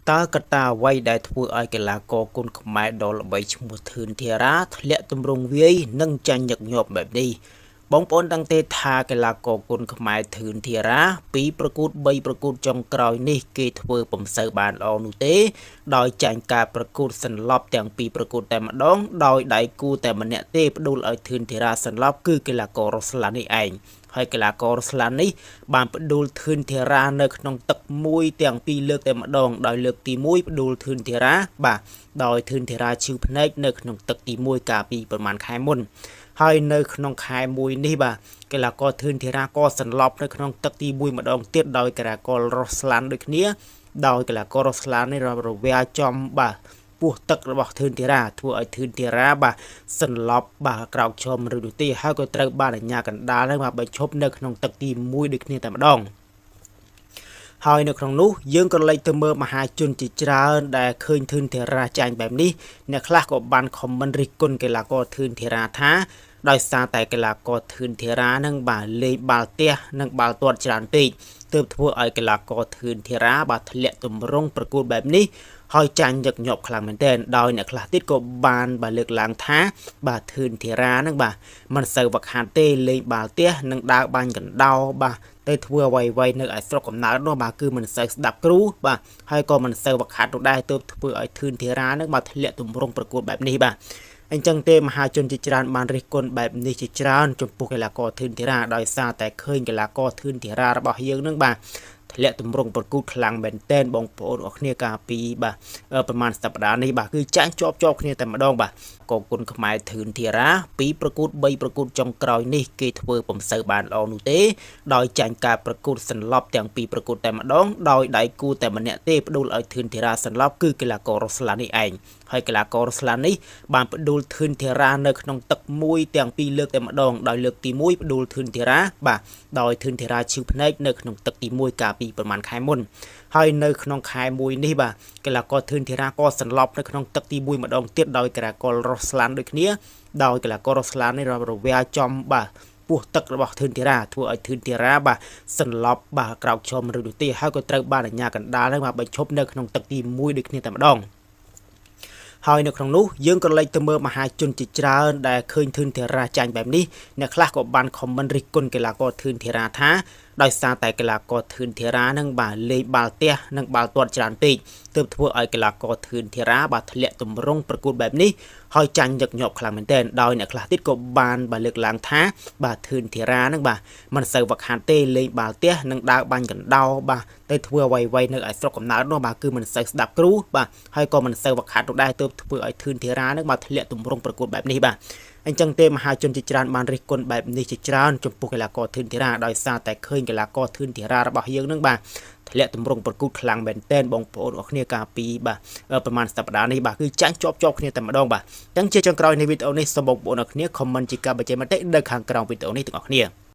តើកត្តាអ្វីដែលធ្វើឲ្យកីឡាករគុនខ្មែរដ៏ល្បីឈ្មោះធឿនធារាធ្លាក់ទម្រង់វាយនិងចាញ់ញឹកញាប់បែបនេះបងប្អូនដឹងទេថាកីឡាករគុនខ្មែរធឿនធារាពីប្រកួត3ប្រកួតចុងក្រោយនេះគេធ្វើពុំសូវបានល្អនោះទេដោយចាញ់ការប្រកួតសន្លប់ទាំងពីរប្រកួតតែម្ដងដោយដៃគូតែម្នាក់ទេផ្ដួលឲ្យធឿនធារាសន្លប់គឺកីឡាកររ៉ូស្លាននេះឯងហើយកីឡាកររ៉ូស្លាននេះបានផ្ដួលធឿនធារានៅក្នុងទឹកមួយទាំងពីរលើកតែម្ដងដោយលើកទី1ផ្ដួលធឿនធារាបាទដោយធឿនធារាឈឺភ្នែកនៅក្នុងទឹកទី1កាលពីប្រហែលខែមុនហើយនៅក្នុងខែមួយនេះបាទកីឡាករធឿនធារាក៏សន្លប់នៅក្នុងទឹកទី1ម្ដងទៀតដោយកីឡាកររ៉ូស្លានដូចគ្នាដោយកីឡាកររ៉ូស្លាននេះរវាយចំបាទពោះទឹករបស់ធឿនធារាធ្វើឲ្យធឿនធារាបាទសន្លប់បាទក្រោកឈរឬនោះទេហើយក៏ត្រូវបានអាជ្ញាកណ្ដាលនឹងមកបញ្ឈប់នៅក្នុងទឹកទី1ដូចគ្នាតែម្ដងហើយនៅក្នុងនោះយើងក៏លេចទៅមើលមហាជនជាច្រើនដែលឃើញធឿនធារាចាញ់បែបនេះអ្នកខ្លះក៏បានខមមិនរិះគន់កីឡាករធឿនធារាថាដោយសារតែកីឡាករធឿនធារានឹងបាទលេងបាល់ទះនិងបាល់ទាត់ច្រើនពេកទើបធ្វើឲ្យកីឡាករធឿនធារាបាទធ្លាក់ទម្រង់ប្រកួតបែបនេះហើយចាញ់ញឹកញាប់ខ្លាំងមែនទែនដោយអ្នកខ្លះទៀតក៏បានបាទលើកឡើងថាបាទធឿនធារានឹងបាទមិនសូវវឹកហាត់ទេលេងបាល់ទះនិងដើរបាញ់កណ្ដោបាទទៅធ្វើអ្វីៗនៅឯស្រុកកំណើតនោះបាទគឺមិនសូវស្ដាប់គ្រូបាទហើយក៏មិនសូវវឹកហាត់នោះដែរទើបធ្វើឲ្យធឿនធារានឹងបាទធ្លាក់ទម្រង់ប្រកួតបែបនេះបាទអញ្ចឹងទេមហាជនជាច្រើនបានរិះគន់បែបនេះជាច្រើនចំពោះកីឡាករធឿនធារាដោយសារតែឃើញកីឡាករធឿនធារារបស់យើងនឹងបាទធ្លាក់ទម្រង់ប្រកួតខ្លាំងមែនទែនបងប្អូនអរគ្នាកាលពីបាទប្រហែលសប្តាហ៍នេះបាទគឺចាញ់ជាប់គ្នាតែម្ដងបាទកងគុនខ្មែរធឿនធារាពីប្រកួត3ប្រកួតចុងក្រោយនេះគេធ្វើពុំសូវបានល្អនោះទេដោយចាញ់ការប្រកួតសន្លប់ទាំងពីរប្រកួតតែម្ដងដោយដៃគូតែម្នាក់ទេផ្ដួលឲ្យធឿនធារាសន្លប់គឺកីឡាកររ៉ូស្លាននេះឯងហើយកីឡាកររ៉ូស្លាននេះបានផ្ដួលធឿនធារានៅក្នុងទឹកមួយទាំងពីរលើកតែម្ដងដោយលើកទី1ផ្ដួលធឿនធារាបាទដោយធឿនធារាឈឺភ្នែកនៅក្នុងទឹកទី1កាលពីប្រហែលខែមុនហើយនៅក្នុងខែមួយនេះបាទកីឡាករធឿនធារាក៏សន្លប់នៅក្នុងទឹកទី1ម្ដងទៀតដោយកីឡាកររ៉ូស្លានដូចគ្នាដោយកីឡាកររ៉ូស្លាននេះរវាយចំបាទពោះទឹករបស់ធឿនធារាធ្វើឲ្យធឿនធារាបាទសន្លប់បាទក្រោកឈរឬនោះទេហើយក៏ត្រូវបានអាជ្ញាកណ្ដាលនឹងមកបញ្ឈប់នៅក្នុងទឹកទី1ដូចគ្នាតែម្ដងហើយនៅក្នុងនោះយើងក៏លេចទៅមើលមហាជនជាច្រើនដែលឃើញធឿនធារាចាញ់បែបនេះអ្នកខ្លះក៏បានខមមិនរិះគន់កីឡាករធឿនធារាថាដោយសារតែកីឡាករធឿនធារានឹងបាទលេងបាល់ទះនិងបាល់ទាត់ច្រើនពេកទើបធ្វើឲ្យកីឡាករធឿនធារាបាទធ្លាក់ទម្រង់ប្រកួតបែបនេះហើយចាញ់ញឹកញាប់ខ្លាំងមែនទែនដោយអ្នកខ្លះទៀតក៏បានបាទលើកឡើងថាបាទធឿនធារានឹងបាទមិនសូវវឹកហាត់ទេលេងបាល់ទះនិងដើរបាញ់កណ្ដោបាទទៅធ្វើអ្វីៗនៅឯស្រុកកំណើតនោះបាទគឺមិនសូវស្ដាប់គ្រូបាទហើយក៏មិនសូវវឹកហាត់នោះដែរទើបធ្វើឲ្យធឿនធារានឹងបាទធ្លាក់ទម្រង់ប្រកួតបែបនេះបាទអញ្ចឹងទេមហាជនជាច្រើនបានរិះគន់បែបនេះជាច្រើនចំពោះកីឡាករធឿនធារាដោយសារតែឃើញកីឡាករធឿនធារារបស់យើងនឹងបាទធ្លាក់ទម្រង់ប្រកួតខ្លាំងមែនទែនបងប្អូនអរគ្នាកាលពីបាទប្រហែលសប្តាហ៍នេះបាទគឺចាញ់ជាប់គ្នាតែម្ដងបាទអញ្ចឹងជាចុងក្រោយនៃវីដេអូនេះសូមបងប្អូនអរគ្នាខមមិនជាការបញ្ចេញមតិនៅខាងក្រោមវីដេអូនេះទាំងអស់គ្នា